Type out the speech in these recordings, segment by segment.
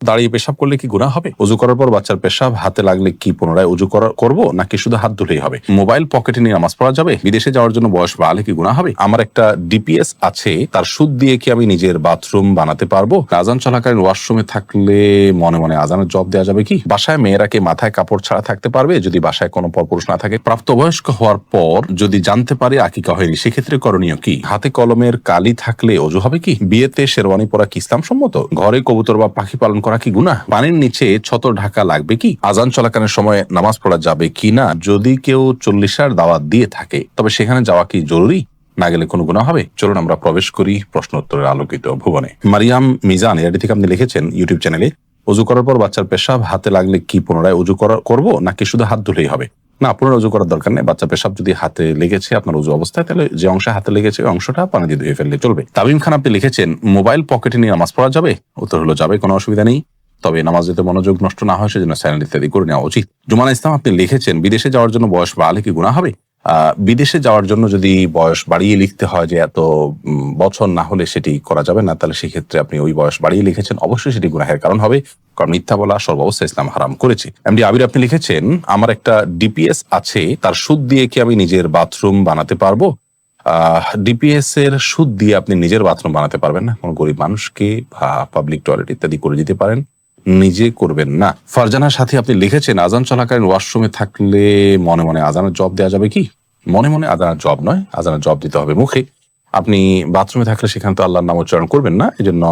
দাঁড়িয়ে পেশাব করলে কি গুনাহ হবে? ওযু করার পর বাচ্চার পেশাব হাতে লাগলে কি পুনরায় ওযু করব নাকি শুধু হাত ধুলেই হবে? মোবাইল পকেটে নিয়ে নামাজ পড়া যাবে? বিদেশে যাওয়ার জন্য বয়স বাড়লে কি গুনাহ হবে? আমার একটা ডিপিএস আছে, তার সুদ দিয়ে কি আমি নিজের বাথরুম বানাতে পারবো? আযান চলাকালীন ওয়াশরুমে থাকলে মনে মনে আযানের জবাব দেওয়া যাবে কি? বাসায় মেয়েরা কি মাথায় কাপড় ছাড়া থাকতে পারবে যদি বাসায় কোনো পরপুরুষ না থাকে? প্রাপ্তবয়স্ক হওয়ার পর যদি জানতে পারি আকিকা হয়নি, সেক্ষেত্রে করণীয় কি? হাতে কলমের কালি থাকলে ওযু হবে কি? বিয়েতে শেরওয়ানি পরা কি ইসলাম সম্মত? ঘরে কবুতর বা পাখি পালন করা কি গুনাহ? পানির নিচে ছতর ঢাকা লাগবে কি? আযান চলাকালীন সময় নামাজ পড়া যাবে কি না? যদি কেউ 40 দাওয়াত দিয়ে থাকে তবে সেখানে যাওয়া কি জরুরি? না গেলে কোনো গুনাহ হবে? চলুন আমরা প্রবেশ করি প্রশ্ন উত্তরের আলোকিত ভুবনে। মারিয়াম মিজান এটি থেকে আপনি লিখেছেন ইউটিউব চ্যানেলে, ওযু করার পর বাচ্চার পেশাব হাতে লাগলে কি পুনরায় ওযু করব নাকি শুধু হাত ধুলেই হবে? না, পুনরায় ওযু করার দরকার নেই। বাচ্চা পেশাব যদি হাতে লেগেছে আপনার ওযু অবস্থায়, তাহলে যে অংশে হাতে লেগেছে ওই অংশটা পানি দিয়ে ধুয়ে ফেললে চলবে। তামিম খান আপনি লিখেছেন মোবাইল পকেটে নিয়ে নামাজ পড়া যাবে? উত্তর হলো যাবে, কোনো অসুবিধা নেই, তবে নামাজ যাতে মনোযোগ নষ্ট না হয় সেজন্য সাইলেন্ট ইত্যাদি করে নেওয়া উচিত। জুমানা ইসলাম আপনি লিখেছেন বিদেশে যাওয়ার জন্য বয়স বাড়লে কি গুনাহ হবে? বিদেশে যাওয়ার জন্য যদি বয়স বাড়িয়ে লিখতে হয় যে এত বছর না হলে সেটি করা যাবে না, তাহলে সেক্ষেত্রে আপনি ওই বয়স বাড়িয়ে লিখেছেন, অবশ্যই সেটি গুনাহের কারণ হবে, কারণ মিথ্যা বলা সর্বাবস্থায় ইসলাম হারাম করেছে। এমডি আবির আপনি লিখেছেন আমার একটা ডিপিএস আছে, তার সুদ দিয়ে কি আমি নিজের বাথরুম বানাতে পারবো? ডিপিএস এর সুদ দিয়ে আপনি নিজের বাথরুম বানাতে পারবেন না, কোনো গরিব মানুষকে বা পাবলিক টয়লেট ইত্যাদি করে দিতে পারেন, নিজে করবেন না। ফারজানার সাথে আপনি লিখেছেন আযান চলাকালীন ওয়াশরুমে থাকলে মনে মনে আযানের জবাব দেওয়া যাবে কি? মনে মনে আযানের জবাব নয়, আযানের জবাব দিতে হবে মুখে। আপনি বাথরুমে থাকলে সেখানে তো আল্লাহর নাম উচ্চারণ করবেন না, এজন্য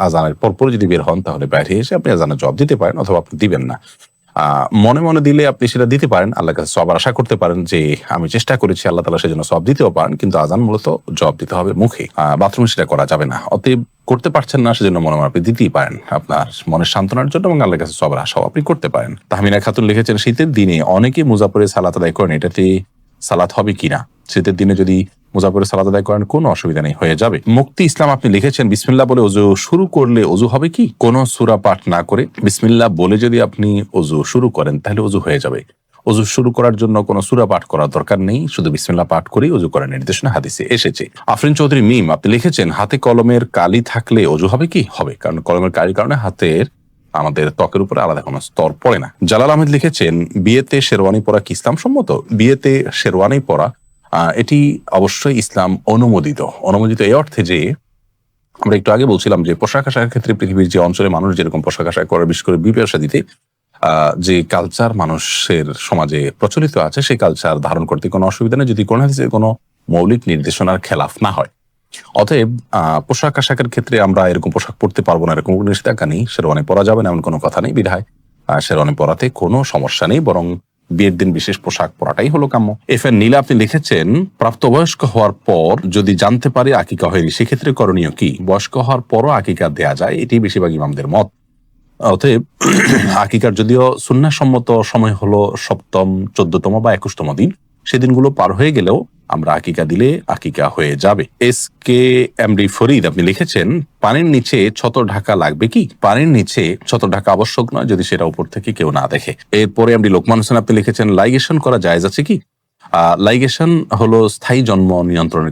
আযানের পরপর যদি বের হন তাহলে বাইরে এসে আপনি আযানের জবাব দিতে পারেন, অথবা আপনি দিবেন না। মনে মনে দিলে আপনি সেটা দিতে পারেন, আল্লাহর কাছে সওয়াব আশা করতে পারেন যে আমি চেষ্টা করেছি, আল্লাহ তাআলা সেজন্য সওয়াব দিতেও পারেন, কিন্তু আযান মূলত জবাব দিতে হবে মুখে, বাথরুমে সেটা করা যাবে না। অতএব করতে পারছেন না সেজন্য মনে মনে আপনি দিতেই পারেন আপনার মনের সান্ত্বনার জন্য, এবং আল্লাহর কাছে সওয়াবের আশাও আপনি করতে পারেন। তাহমিনা খাতুন লিখেছেন শীতের দিনে অনেকে মুজাফফরে সালাত আদায় করেন, এটাতে সালাত হবে কিনা? শীতের দিনে যদি মুজাফফরে সালাত আদায় করেন কোনো অসুবিধা নেই, হয়ে যাবে। মুক্তি ইসলাম আপনি লিখেছেন বিসমিল্লাহ বলে ওযু শুরু করলে ওযু হবে কি? কোনো সূরা পাঠ না করে বিসমিল্লাহ বলে যদি আপনি ওযু শুরু করেন তাহলে ওযু হয়ে যাবে। ওযু শুরু করার জন্য কোনো সূরা পাঠ করার দরকার নেই, শুধু বিসমিল্লাহ পাঠ করেই ওযু করার নির্দেশনা হাদিসে এসেছে। আফরিন চৌধুরী মিম আপনি লিখেছেন হাতে কলমের কালি থাকলে ওযু হবে কি? হবে, কারণ কলমের কালির কারণে হাতের আমাদের ত্বকের উপরে আলাদা কোনো স্তর পড়ে না। জালাল আহমেদ লিখেছেন বিয়েতে শেরওয়ানি পরা কি ইসলাম সম্মত? বিয়েতে শেরওয়ানি পরা এটি অবশ্যই ইসলাম অনুমোদিত এই অর্থে যে আমরা একটু আগে বলছিলাম যে পোশাক আশাকের ক্ষেত্রে পৃথিবীর যে অঞ্চলে মানুষ যেরকম পোশাক আশাক করে, বিশেষ করে বিয়ে শাদীতে যে কালচার মানুষের সমাজে প্রচলিত আছে সেই কালচার ধারণ করতে কোনো অসুবিধা নেই, যদি কোনো হাদিসে কোনো মৌলিক নির্দেশনার খেলাফ না হয়। অতএব পোশাক আশাকের ক্ষেত্রে আমরা এরকম পোশাক পরতে পারবো না এরকম কোনো নিষেধাজ্ঞা নেই, শেরওয়ানি পরা যাবে না এমন কোনো কথা নেই, বিধায় শেরওয়ানি পরাতে কোনো সমস্যা নেই, বরং বিয়ের দিন বিশেষ পোশাক পরাটাই হলো কাম্য। এফএন নীলা আপনি লিখেছেন প্রাপ্তবয়স্ক হওয়ার পর যদি জানতে পারি আকিকা হয়নি, সেক্ষেত্রে করণীয় কি? বয়স্ক হওয়ার পরও আকিকা দেয়া যায়, এটি বেশিরভাগ ইমামদের মত। অতএব আকিকার যদিও সুন্নাহসম্মত সময় হলো 7ম, 14তম বা 21তম দিন, সেদিনগুলো পার হয়ে গেলেও আমরা আকিকা দিলে আকিকা হয়ে যাবে। এসকে এমডি ফরিদ আপনি লিখেছেন পানির নিচে ছতর ঢাকা লাগবে কি? পানির নিচে ছতর ঢাকা আবশ্যক নয় যদি সেটা উপর থেকে কেউ না দেখে। এরপরে এমডি লোকমান হোসেন আপনি লিখেছেন লাইগেশন করা জায়েজ আছে কি? লাইগেশন হলো স্থায়ী জন্ম নিয়ন্ত্রণ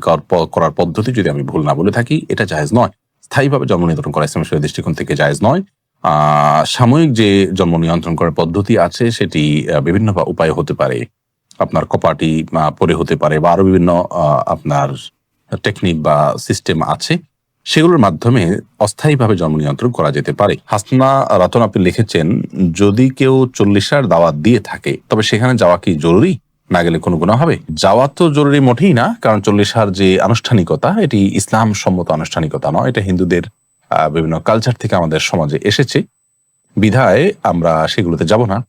করার পদ্ধতি, যদি আমি ভুল না বলে থাকি, এটা জায়েজ নয়। স্থায়ীভাবে জন্ম নিয়ন্ত্রণ করা ইসলামের দৃষ্টিকোণ থেকে জায়েজ নয়। সাময়িক যে জন্ম নিয়ন্ত্রণ করার পদ্ধতি আছে সেটি বিভিন্ন উপায় হতে পারে, আপনার কপাটি পরে হতে পারে, বা আরো বিভিন্ন আপনার টেকনিক বা সিস্টেম আছে, সেগুলোর মাধ্যমে অস্থায়ীভাবে জন্ম নিয়ন্ত্রণ করা যেতে পারে। হাসনা রতন আপনি লিখেছেন যদি কেউ 40 দাওয়াত দিয়ে থাকে তবে সেখানে যাওয়া কি জরুরি? না গেলে কোনো গুনাহ হবে? যাওয়া তো জরুরি মোটেই না, কারণ 40 যে আনুষ্ঠানিকতা এটি ইসলাম সম্মত আনুষ্ঠানিকতা নয়, এটা হিন্দুদের বিভিন্ন কালচার থেকে আমাদের সমাজে এসেছে, বিধায় আমরা সেগুলোতে যাব না।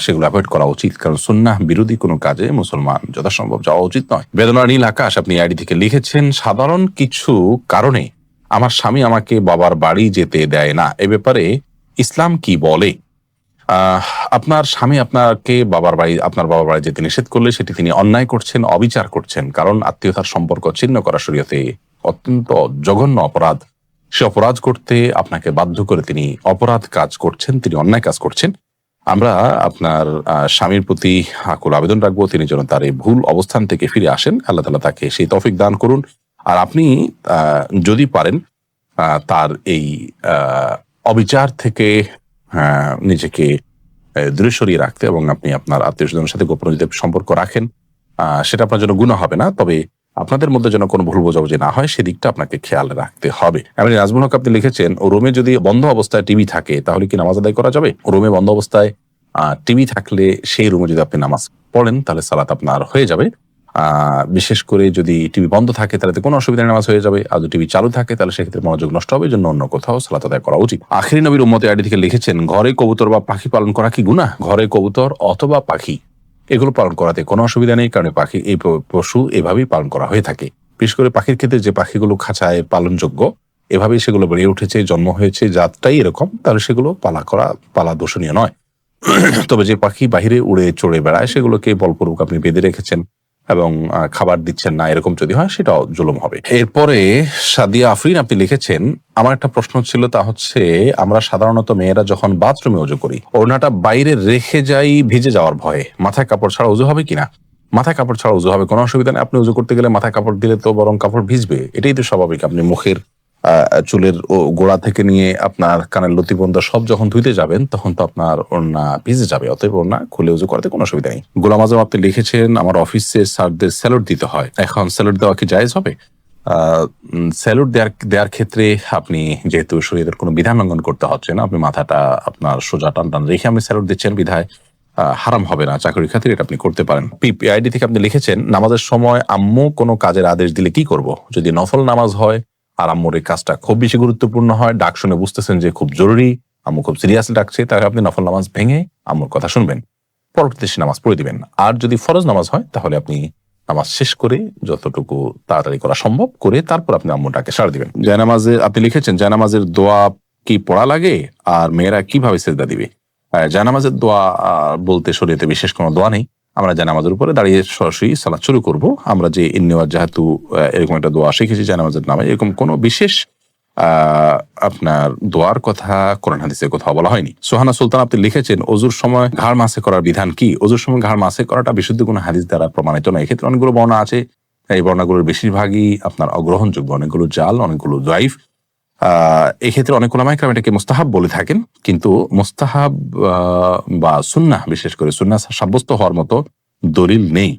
সেগুলো অ্যাভয়েড করা উচিত, কারণ সুন্নাহ বিরোধী কোনো কাজে মুসলমান যথাসম্ভব যাওয়া উচিত নয়। বেদনা নীল আকাশ আপনি আইডি থেকে লিখেছেন সাধারণ কিছু কারণে আমার স্বামী আমাকে বাবার বাড়ি যেতে দেয় না, এ ব্যাপারে ইসলাম কি বলে? আপনার স্বামী আপনাকে আপনার বাবার বাড়ি যেতে নিষেধ করলে সেটি তিনি অন্যায় করছেন, অবিচার করছেন, কারণ আত্মীয়তার সম্পর্ক ছিন্ন করা শরীয়তে অত্যন্ত জঘন্য অপরাধ। সে অপরাধ করতে আপনাকে বাধ্য করে তিনি অপরাধ কাজ করছেন, তিনি অন্যায় কাজ করছেন। আমরা আপনার স্বামীর প্রতি আকুল আবেদন রাখবো তিনি যেন তার এই ভুল অবস্থান থেকে ফিরে আসেন, আল্লাহ তাআলা তাকে সেই তৌফিক দান করুন। আর আপনি যদি পারেন তার এই অবিচার থেকে নিজেকে দূরে সরিয়ে রাখতে এবং আপনি আপনার আত্মীয় স্বজনের সাথে গোপন যদি সম্পর্ক রাখেন, সেটা আপনার জন্য গুনাহ হবে না। তবে আপনাদের মধ্যে যেন কোনো ভুল বোঝাবুঝি না হয় সেদিকটা আপনাকে খেয়াল রাখতে হবে। এমনি নাজমুল হক আপনি লিখেছেন, ও রুমে যদি বন্ধ অবস্থায় টিভি থাকে তাহলে কি নামাজ আদায় করা যাবে? রুমে বন্ধ অবস্থায় টিভি থাকলে সেই রুমে যদি আপনি নামাজ পড়েন তাহলে সালাত আপনার হয়ে যাবে। বিশেষ করে যদি টিভি বন্ধ থাকে তাহলে কোনো অসুবিধা নামাজ হয়ে যাবে, আর যদি টিভি চালু থাকে তাহলে সেক্ষেত্রে মনোযোগ নষ্ট হবে, জন্য অন্য কোথাও সালাত আদায় করা উচিত। আখিরি নবীর উম্মতে আইডি থেকে লিখেছেন, ঘরে কবুতর বা পাখি পালন করা কি গুনাহ? ঘরে কবুতর অথবা পাখি এগুলো পালন করাতে কোনো অসুবিধা নেই, কারণ পাখি এই পশু এভাবেই পালন করা হয়ে থাকে। বিশেষ করে পাখির ক্ষেত্রে যে পাখিগুলো খাঁচায় পালনযোগ্য, এভাবেই সেগুলো বেড়ে উঠেছে, জন্ম হয়েছে, জাতটাই এরকম, তাহলে সেগুলো পালা দোষণীয় নয়। তবে যে পাখি বাহিরে উড়ে চড়ে বেড়ায় সেগুলোকে বলপূর্বক আপনি বেঁধে রেখেছেন এবং খাবার দিচ্ছেন না, এরকম যদি হয় সেটাও জুলুম হবে। এরপরে সাদিয়া আফরিন আপনি লিখেছেন, আমার একটা প্রশ্ন ছিল, তা হচ্ছে আমরা সাধারণত মেয়েরা যখন বাথরুমে উজু করি ওড়নাটা বাইরে রেখে যাই ভিজে যাওয়ার ভয়ে, মাথায় কাপড় ছাড়া উজু হবে কিনা? মাথায় কাপড় ছাড়া উজু হবে, কোনো অসুবিধা নেই। আপনি উজু করতে গেলে মাথায় কাপড় দিলে তো বরং কাপড় ভিজবে, এটাই তো স্বাভাবিক। আপনি মুখের চুলের গোড়া থেকে নিয়ে আপনার কানের লতি পর্যন্ত সব যখন ধুইতে যাবেন তখন তো আপনার ওড়না ভিজে যাবে, অতএব ওড়না খুলে উজু করাতে কোনো অসুবিধা নেই। গোলাম আজম আপনি লিখেছেন, আমার অফিসে স্যারদের স্যালুট দিতে হয়, এখন স্যালুট দেওয়া কি জায়েজ হবে? স্যালুট দেওয়ার ক্ষেত্রে আপনি যেহেতু শরীরের কোনো বিধান লঙ্ঘন করতে হচ্ছে না, আপনি মাথাটা আপনার সোজা টান টান রেখে আপনি স্যালুট দিচ্ছেন বিধায় হারাম হবে না, চাকরির খাতিরে এটা আপনি করতে পারেন। পিপিআইডি থেকে আপনি লিখেছেন, নামাজের সময় আম্মু কোনো কাজের আদেশ দিলে কি করব? যদি নফল নামাজ হয় আর আম্মুর এই কাজটা খুব বেশি গুরুত্বপূর্ণ হয়, ডাক শুনে বুঝতেছেন যে খুব জরুরি, আম্মু খুব সিরিয়াসলি ডাকছে, তাহলে আপনি নফল নামাজ ভেঙে আম্মুর কথা শুনবেন, পরবর্তীতে সে নামাজ পড়ে দিবেন। আর যদি ফরজ নামাজ হয় তাহলে আপনি নামাজ শেষ করে যতটুকু তাড়াতাড়ি করা সম্ভব করে তারপর আপনি আম্মুটাকে সাড়া দিবেন। জায়নামাজে আপনি লিখেছেন, জায়নামাজের দোয়া কি পড়া লাগে আর মেয়েরা কিভাবে সেজদা দিবে? জায়নামাজের দোয়া বলতে শরীয়তে বিশেষ কোনো দোয়া নেই। আমরা জায়নামাজের উপরে দাঁড়িয়ে সরাসরি সালাত শুরু করব। আমরা যে ইন্নেওয়াজ যেহেতু এরকম একটা দোয়া শিখেছি জায়নামাজের নামে, এরকম কোনো বিশেষ আপনার দোয়ার কথা কোরআন হাদিসে কোথাও বলা হয়নি। সোহানা সুলতান আপনি লিখেছেন, অজুর সময় ঘাড় মাসে করার বিধান কি? অজুর সময় ঘাড় মাসে করাটা বিশুদ্ধ কোনো হাদিস দ্বারা প্রমাণিত নয়। এক্ষেত্রে অনেকগুলো বর্ণনা আছে, এই বর্ণনাগুলোর বেশিরভাগই আপনার অগ্রহণযোগ্য, অনেকগুলো জাল, অনেকগুলো জয়ীফ। এক্ষেত্রে অনেক ওলামায়ে কেরাম এটাকে মুস্তাহাব বলে থাকেন, কিন্তু মুস্তাহাব বা সুন্নাহ, বিশেষ করে সুন্নাহ সাব্যস্ত হওয়ার মতো দলিল নেই।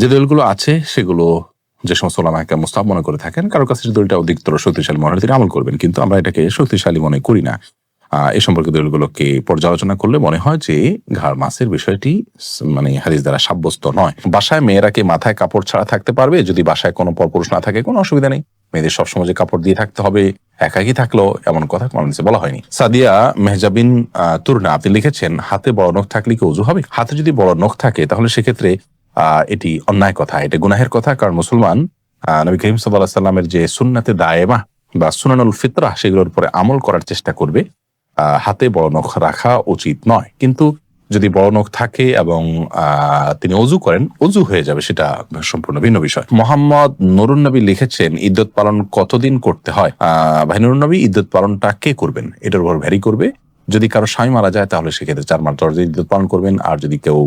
যে দলিলগুলো আছে সেগুলো যে সমস্ত ওলামায়ে কেরাম মুস্তাহাব মনে করে থাকেন, কারোর কাছে দলিলটা অধিকতর শক্তিশালী মনে হয় তিনি আমল করবেন, কিন্তু আমরা এটাকে শক্তিশালী মনে করি না। এ সম্পর্কে দলিলগুলোকে পর্যালোচনা করলে মনে হয় যে ঘাড় মাসের বিষয়টি মানে হাদিস দ্বারা সাব্যস্ত নয়। বাসায় মেয়েরা কি মাথায় কাপড় ছাড়া থাকতে পারবে? যদি বাসায় কোনো পরপুরুষ না থাকে কোনো অসুবিধা নেই, মেয়েদের সবসময় যে কাপড় দিয়ে থাকতে হবে একাকি থাকলেও এমন কথা কোন হাদিসে বলা হয়নি। সাদিয়া মেহজাবিন তুরনা আপনি লিখেছেন, হাতে বড় নখ থাকলে কি ওযু হবে? হাতে যদি বড় নখ থাকে তাহলে সেক্ষেত্রে এটি অন্যায় কথা, এটা গুনাহের কথা। কারণ মুসলমান নবী করিম সাল্লাল্লাহু আলাইহি ওয়াসাল্লামের যে সুন্নাতে দায়েমা বা সুনানুল ফিতরাহ সেগুলোর উপরে আমল করার চেষ্টা করবে, হাতে বড় নখ রাখা উচিত নয়। কিন্তু যদি বড় নখ থাকে এবং তিনি ওযু করেন, ওযু হয়ে যাবে, সেটা সম্পূর্ণ ভিন্ন বিষয়। মোহাম্মদ নুরুন নবী লিখেছেন, ইদ্যত পালন কতদিন করতে হয়? ভাই নুরুন নবী, ইদ্যত পালনটা কে করবেন এটার উপর ভ্যারি করবে। যদি কারো স্বামী মারা যায় তাহলে সেক্ষেত্রে 4 মাস 10 দিন ইদ্যত পালন করবেন, আর যদি কেউ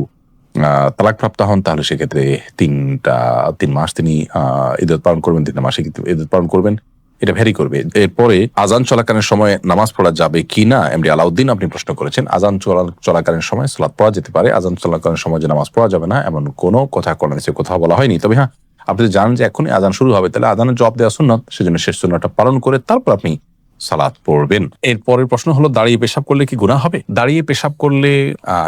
তালাকপ্রাপ্ত হন তাহলে সেক্ষেত্রে 3 মাস তিনি ইদ্যত পালন করবেন, 3 মাসে ইদ্যত পালন করবেন, এটা ভ্যারি করবে। এরপরে আজান চলাকালীন সময় নামাজ পড়া যাবে কি না, এমডি আলাউদ্দিন আপনি প্রশ্ন করেছেন। আজান চলাকালীন সময় সালাত পড়া যেতে পারে, আজান চলাকালীন সময় যে নামাজ পড়া যাবে না এমন কোনো কথা কোরআনে কোথাও বলা হয়নি। তবে হ্যাঁ, আপনি জানেন যে এখনই আজান শুরু হবে, তাহলে আজানের জবাব দেওয়া সুন্নাত, সেজন্য শেষ সুন্নাতটা পালন করে তারপর আপনি সালাত পড়বেন। এরপরের প্রশ্ন হলো, দাঁড়িয়ে পেশাব করলে কি গুনাহ হবে? দাঁড়িয়ে পেশাব করলে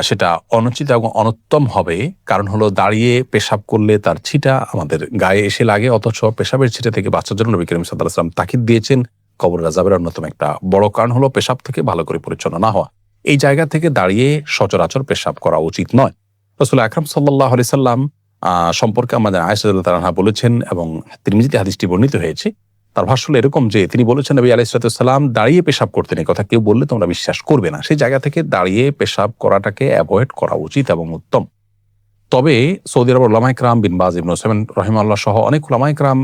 সেটা অনুচিত এবং অনুত্তম হবে। কারণ হলো, দাঁড়িয়ে পেশাব করলে তার ছিটা আমাদের গায়ে এসে লাগে, অথচ পেশাবের ছিটা থেকে বাঁচার জন্য নবী করিম সাল্লাল্লাহু আলাইহি ওয়াসাল্লাম তাকিদ দিয়েছেন। কবর আযাবের অন্যতম একটা বড় কারণ হলো পেশাব থেকে ভালো করে পরিচ্ছন্ন না হওয়া। এই জায়গা থেকে দাঁড়িয়ে সচরাচর পেশাব করা উচিত নয়। রাসূল আকরাম সাল্লাল্লাহু আলাইহি সাল্লাম সম্পর্কে আমাদের আয়েশা রাদিয়াল্লাহু তাআলা বলেছেন, এবং তিরমিজিতে হাদিসটি বর্ণিত হয়েছে, তার ভাষ্য এরকম যে তিনি বলেছেন, নবী আলাইহিস সালাম দাঁড়িয়ে পেশাব করতেন। এই কথা কেউ বললে তোমরা বিশ্বাস করবে না। সেই জায়গা থেকে দাঁড়িয়ে পেশাব করাটাকে অ্যাভয়েড করা উচিত এবং উত্তম। তবে সৌদি আরবের উলামায়ে কেরাম, বিন বাজ, ইবনে উসাইমিন রাহিমাহুল্লাহ সহ অনেক উলামায়ে কেরাম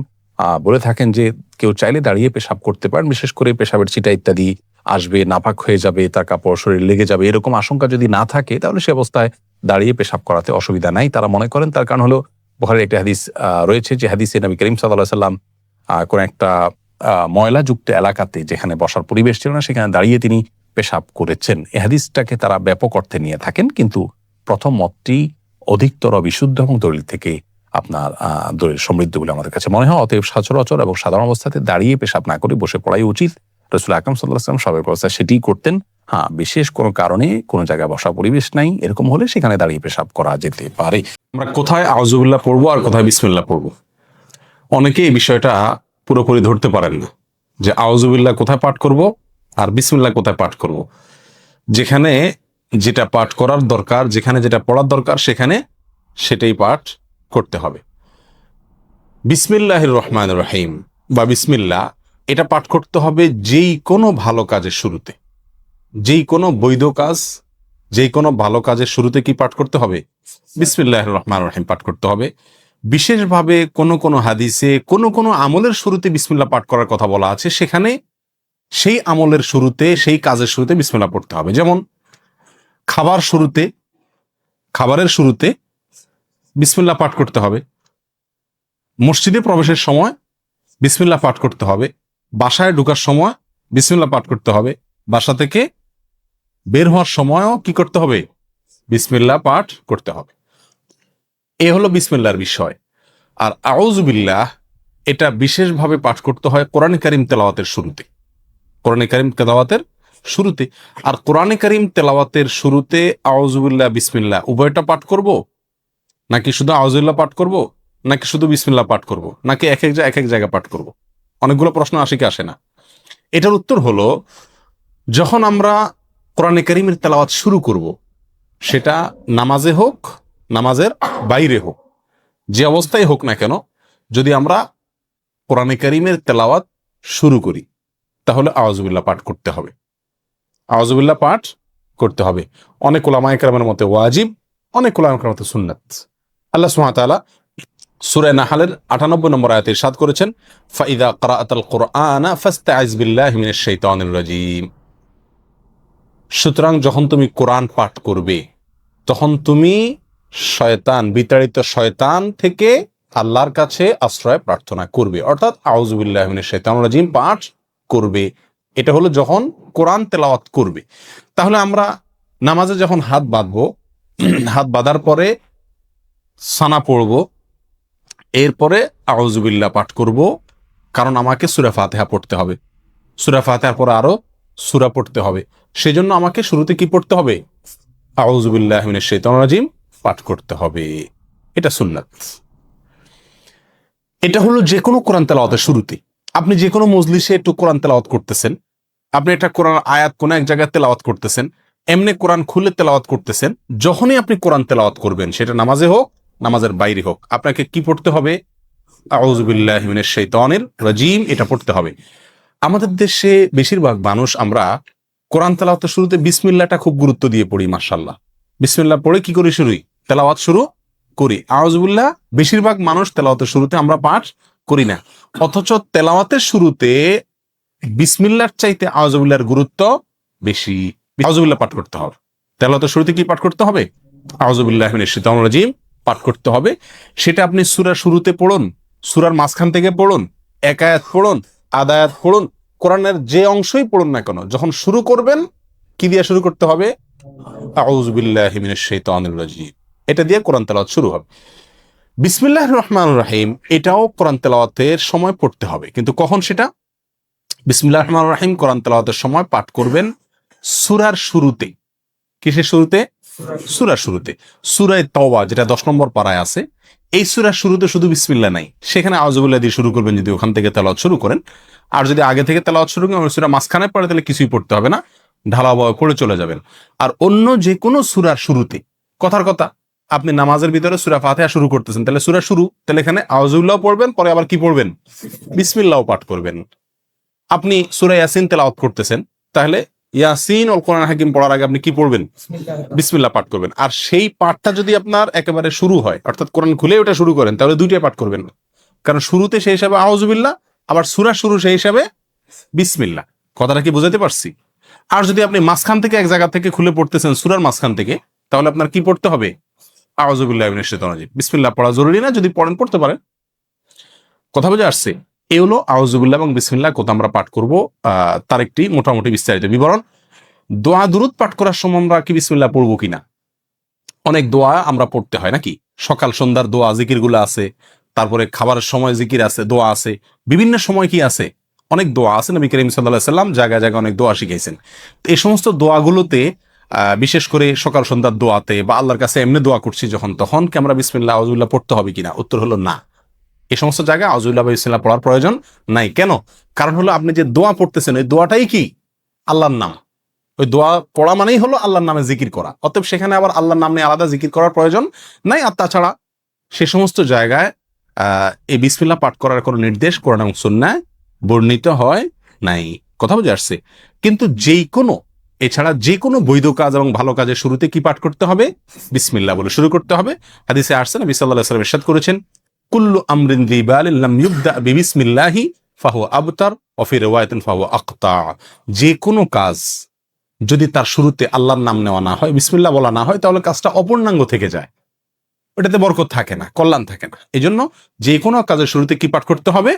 বলে থাকেন যে কেউ চাইলে দাঁড়িয়ে পেশাব করতে পারেন, বিশেষ করে পেশাবের ছিটা ইত্যাদি আসবে, নাপাক হয়ে যাবে, তার কাপড় শরীর লেগে যাবে, এরকম আশঙ্কা যদি না থাকে তাহলে সে অবস্থায় দাঁড়িয়ে পেশাব করাতে অসুবিধা নাই তারা মনে করেন। তার কারণ হলো বুখারীর একটা হাদিস রয়েছে, যে হাদিসে নবী করিম সাল্লাল্লাহু আলাইহি ওয়াসাল্লাম কোন একটা ময়লাযুক্ত এলাকাতে যেখানে বসার পরিবেশ ছিল না সেখানে দাঁড়িয়ে তিনি পেশাব করেছেন। এ হাদিসটাকে তারা ব্যাপক অর্থে নিয়ে থাকেন, কিন্তু প্রথম মতটি অধিকতর বিশুদ্ধ এবং দলিল থেকে আপনার দলিল সমৃদ্ধ বলে আমাদের কাছে মনে হয়। অতএব সচরাচর এবং সাধারণ অবস্থাতে দাঁড়িয়ে পেশাব না করে বসে পড়াই উচিত। রাসূল আকরাম সাল্লাল্লাহু আলাইহি ওয়াসাল্লাম স্বাভাবিক অবস্থায় সেটিই করতেন। হ্যাঁ, বিশেষ কোনো কারণে কোনো জায়গায় বসার পরিবেশ নাই এরকম হলে সেখানে দাঁড়িয়ে পেশাব করা যেতে পারে। আমরা কোথায় আউযুবিল্লাহ পড়বো আর কোথায় বিসমিল্লাহ পড়বো, অনেকে এই বিষয়টা পুরোপুরি ধরতে পারেন না যে আউযুবিল্লাহ কোথায় পাঠ করব আর বিসমিল্লাহ কোথায় পাঠ করব। যেখানে যেটা পাঠ করার দরকার, যেখানে যেটা পড়ার দরকার সেখানে সেটাই পাঠ করতে হবে। বিসমিল্লাহির রহমানির রহিম বা বিসমিল্লাহ এটা পাঠ করতে হবে যেই কোনো ভালো কাজের শুরুতে, যেই কোনো বৈধ কাজ, যেই কোনো ভালো কাজের শুরুতে কি পাঠ করতে হবে? বিসমিল্লাহির রহমানির রহিম পাঠ করতে হবে। বিশেষভাবে কোনো হাদিসে কোনো আমলের শুরুতে বিসমিল্লাহ পাঠ করার কথা বলা আছে, সেখানে সেই আমলের শুরুতে, সেই কাজের শুরুতে বিসমিল্লাহ পড়তে হবে। যেমন খাবারের শুরুতে বিসমিল্লাহ পাঠ করতে হবে, মসজিদে প্রবেশের সময় বিসমিল্লাহ পাঠ করতে হবে, বাসায় ঢোকার সময় বিসমিল্লাহ পাঠ করতে হবে, বাসা থেকে বের হওয়ার সময়ও কি করতে হবে? বিসমিল্লাহ পাঠ করতে হবে। এ হলো বিসমিল্লাহর বিষয়। আর আউযুবিল্লাহ এটা বিশেষভাবে পাঠ করতে হয় কোরআনে কারীম তেলাওয়াতের শুরুতে, কোরআনে কারীম তেলাওয়াতের শুরুতে। আর কোরআনে কারীম তেলাওয়াতের শুরুতে আউযুবিল্লাহ বিসমিল্লাহ উভয়টা পাঠ করব, নাকি শুধু আউযুবিল্লাহ পাঠ করব, নাকি শুধু বিসমিল্লাহ পাঠ করব, নাকি এক এক জায়গা পাঠ করব? অনেকগুলো প্রশ্ন আসে কি আসে না? এটার উত্তর হলো, যখন আমরা কোরআনে কারীমের তেলাওয়াত শুরু করব, সেটা নামাজে হোক, নামাজের বাইরে হোক, যে অবস্থায় হোক না কেন, যদি আমরা কোরআনে কারীমের তেলাওয়াত শুরু করি তাহলে আউযুবিল্লাহ পাঠ করতে হবে, আউযুবিল্লাহ পাঠ করতে হবে। অনেক উলামায়ে কেরামের মতে ওয়াজিব, অনেক উলামায়ে কেরামের মতে সুন্নাত। আল্লাহ সুবহানাহু ওয়া তাআলা সূরা নাহলের 98 নম্বর আয়াতে ইরশাদ করেছেন, ফাইদা ক্রাআতাল কুরআনা ফাস্তাইজ বিল্লাহি মিনাশ শাইতানির রাজীম। সুতরাং যখন তুমি কোরআন পাঠ করবে তখন তুমি বিতাড়িত শয়তান থেকে আল্লাহর কাছে আশ্রয় প্রার্থনা করবে, অর্থাৎ আউযুবিল্লাহি মিনাশ শাইতানির রাজীম পাঠ করবে। এটা হলো যখন কোরআন তেলাওয়াত করবে। তাহলে আমরা নামাজে যখন হাত বাঁধবো, হাত বাঁধার পরে সানা পড়ব, এরপরে আউযুবিল্লাহ পাঠ করব, কারণ আমাকে সূরা ফাতিহা পড়তে হবে, সূরা ফাতিহার পরে আরো সূরা পড়তে হবে। সেজন্য আমাকে শুরুতে কি পড়তে হবে? আউযুবিল্লাহি মিনাশ শাইতানির রাজীম পাঠ করতে হবে। এটা সুন্নাত। এটা হলো যে কোনো কোরআন তেলাওয়াতের শুরুতে। আপনি যে কোনো মজলিসে একটু কোরআন তেলাওয়াত করতেছেন, আপনি একটা কোরআন আয়াত কোনো এক জায়গায় তেলাওয়াত করতেছেন, এমনি কোরআন খুলে তেলাওয়াত করতেছেন, যখনই আপনি কোরআন তেলাওয়াত করবেন, সেটা নামাজে হোক, নামাজের বাইরে হোক, আপনাকে কি পড়তে হবে? আউযুবিল্লাহি মিনাশ শাইতানির রাজীম এটা পড়তে হবে। আমাদের দেশে বেশিরভাগ মানুষ আমরা কোরআন তেলাওয়াতের শুরুতে বিসমিল্লাহটা খুব গুরুত্ব দিয়ে পড়ি। মাশাআল্লাহ, বিসমিল্লাহ পড়ে কি করি? তেলাওয়াত শুরু করি। আউযুবিল্লাহ বেশিরভাগ মানুষ তেলাওয়াতের শুরুতে আমরা পাঠ করি না, অথচ তেলাওয়াতের শুরুতে বিসমিল্লাহর চাইতে আউযুবিল্লাহর গুরুত্ব বেশি। আউযুবিল্লাহ পাঠ করতে হবে। তেলাওয়াতের শুরুতে কি পাঠ করতে হবে? আউযুবিল্লাহি মিনাশ শাইতানির রাজীম পাঠ করতে হবে। সেটা আপনি সূরার শুরুতে পড়ুন, সূরার মাঝখান থেকে পড়ুন, এক আয়াত পড়ুন, আধা আয়াত পড়ুন, কোরআনের যে অংশই পড়ুন না কেন, যখন শুরু করবেন কি দিয়ে শুরু করতে হবে? আউযুবিল্লাহি মিনাশ শাইতানির রাজীম, এটা দিয়ে কোরআন তেলাওয়াত শুরু হবে। বিসমিল্লাহির রহমানির রহিম এটাও কোরআন তেলাওয়াতের সময় পড়তে হবে, কিন্তু কখন সেটা? বিসমিল্লাহির রহমানির রহিম কোরআন তেলাওয়াতের সময় পাঠ করবেন সূরার শুরুতে। কিসের শুরুতে? সূরার শুরুতে। সূরা তাওবা যেটা 10 নম্বর পারায় আছে, এই সূরার শুরুতে শুধু বিসমিল্লাহ নাই, সেখানে আউযুবিল্লাহ দিয়ে শুরু করবেন যদি ওখান থেকে তেলাওয়াত শুরু করেন। আর যদি আগে থেকে তেলাওয়াত শুরু করেন, সূরা মাঝখানে পড়ে, তাহলে কিছুই পড়তে হবে না, ঢালাওভাবে পড়ে চলে যাবেন। আর অন্য যে কোনো সূরার শুরুতে, কথার কথা, আপনি নামাজের ভিতরে সূরা ফাতিহা শুরু করতেছেন, তাহলে সূরা শুরু, তাহলে এখানে আউযুবিল্লাহ পড়বেন, পরে আবার কি পড়বেন? বিসমিল্লাহ পাঠ করবেন। আপনি সূরা ইয়াসিন তেলাওয়াত করতেছেন, তাহলে ইয়াসিন ও কোরআন হাকিম পড়ার আগে আপনি কি পড়বেন? বিসমিল্লাহ পাঠ করবেন। আর সেই পাঠটা যদি আপনার একেবারে শুরু হয়, অর্থাৎ কোরআন খুলে ওটা শুরু করেন, তাহলে দুইটাই পাঠ করবেন, কারণ শুরুতে সেই হিসাবে আউযুবিল্লাহ, আবার সূরা শুরু সেই হিসাবে বিসমিল্লাহ। কথাটা কি বুঝাতে পারছি? আর যদি আপনি মাঝখান থেকে এক জায়গা থেকে খুলে পড়তেছেন, সূরার মাঝখান থেকে, তাহলে আপনার কি পড়তে হবে? আউযুবিল্লাহি মিনাশ শাইতানির রাজীম। বিসমিল্লাহ পড়া জরুরি না, যদি পড়েন পড়তে পারেন। কথা বুঝে আসছে? এ হলো আউযুবিল্লাহ এবং বিসমিল্লাহ কত আমরা পাঠ করব, তার একটি মোটামুটি বিস্তারিত বিবরণ। দোয়া দুরুদ পাঠ করার সময় আমরা কি বিসমিল্লাহ পড়বো কিনা? অনেক দোয়া আমরা পড়তে হয় নাকি, সকাল সন্ধ্যার দোয়া জিকির গুলো আছে, তারপরে খাবারের সময় জিকির আছে, দোয়া আছে, বিভিন্ন সময় কি আছে, অনেক দোয়া আছে। নবী করিম সাল্লাল্লাহু আলাইহি সাল্লাম জায়গায় জায়গায় অনেক দোয়া শিখাইছেন। তো এই সমস্ত দোয়াগুলোতে বিশেষ করে সকাল সন্ধ্যার দোয়াতে বা আল্লাহর কাছে এমনি দোয়া করছি যখন, তখন কি আমরা বিসমিল্লাহ আউযুবিল্লাহ পড়তে হবে কিনা? উত্তর হলো না। এই সমস্ত জায়গায় আউযুবিল্লাহ বা বিসমিল্লাহ পড়ার প্রয়োজন নাই। কেন? কারণ হলো আপনি যে দোয়া পড়তেছেন ওই দোয়াটাই কি আল্লাহর নাম। ওই দোয়া পড়া মানেই হলো আল্লাহর নামে জিকির করা, অতএব সেখানে আবার আল্লাহর নাম নিয়ে আলাদা জিকির করার প্রয়োজন নাই। আর তাছাড়া সে সমস্ত জায়গায় এই বিসমিল্লাহ পাঠ করার কোনো নির্দেশ কোরআন এবং সুন্নাহয় বর্ণিত হয় নাই। কথা বুঝে আসছে? কিন্তু এছাড়া যে কোনো বৈধ কাজ এবং ভালো কাজের শুরুতে কি পাঠ করতে হবে? বিসমিল্লাহ বলে শুরু করতে হবে। হাদিসে আসছে নবী সাল্লাল্লাহু আলাইহি ওয়াসাল্লাম ইরশাদ করেছেন, কুল্লু আমরিন যী বালিন লাম ইউবদা বিবিসমিল্লাহি ফাহুয়া আবতার ওয়া ফি রিওয়ায়াতিন ফাহুয়া আকতা। যে কোনো কাজ যদি তার শুরুতে আল্লাহর নাম নেওয়া না হয়, বিসমিল্লাহ বলা না হয়, তাহলে কাজটা অপূর্ণাঙ্গ থেকে যায়, ওটাতে বরকত থাকে না, কল্যাণ থাকে না। এই জন্য যে কোনো কাজের শুরুতে কি পাঠ করতে হবে?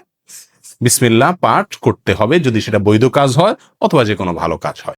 বিসমিল্লাহ পাঠ করতে হবে, যদি সেটা বৈধ কাজ হয় অথবা যে কোনো ভালো কাজ হয়।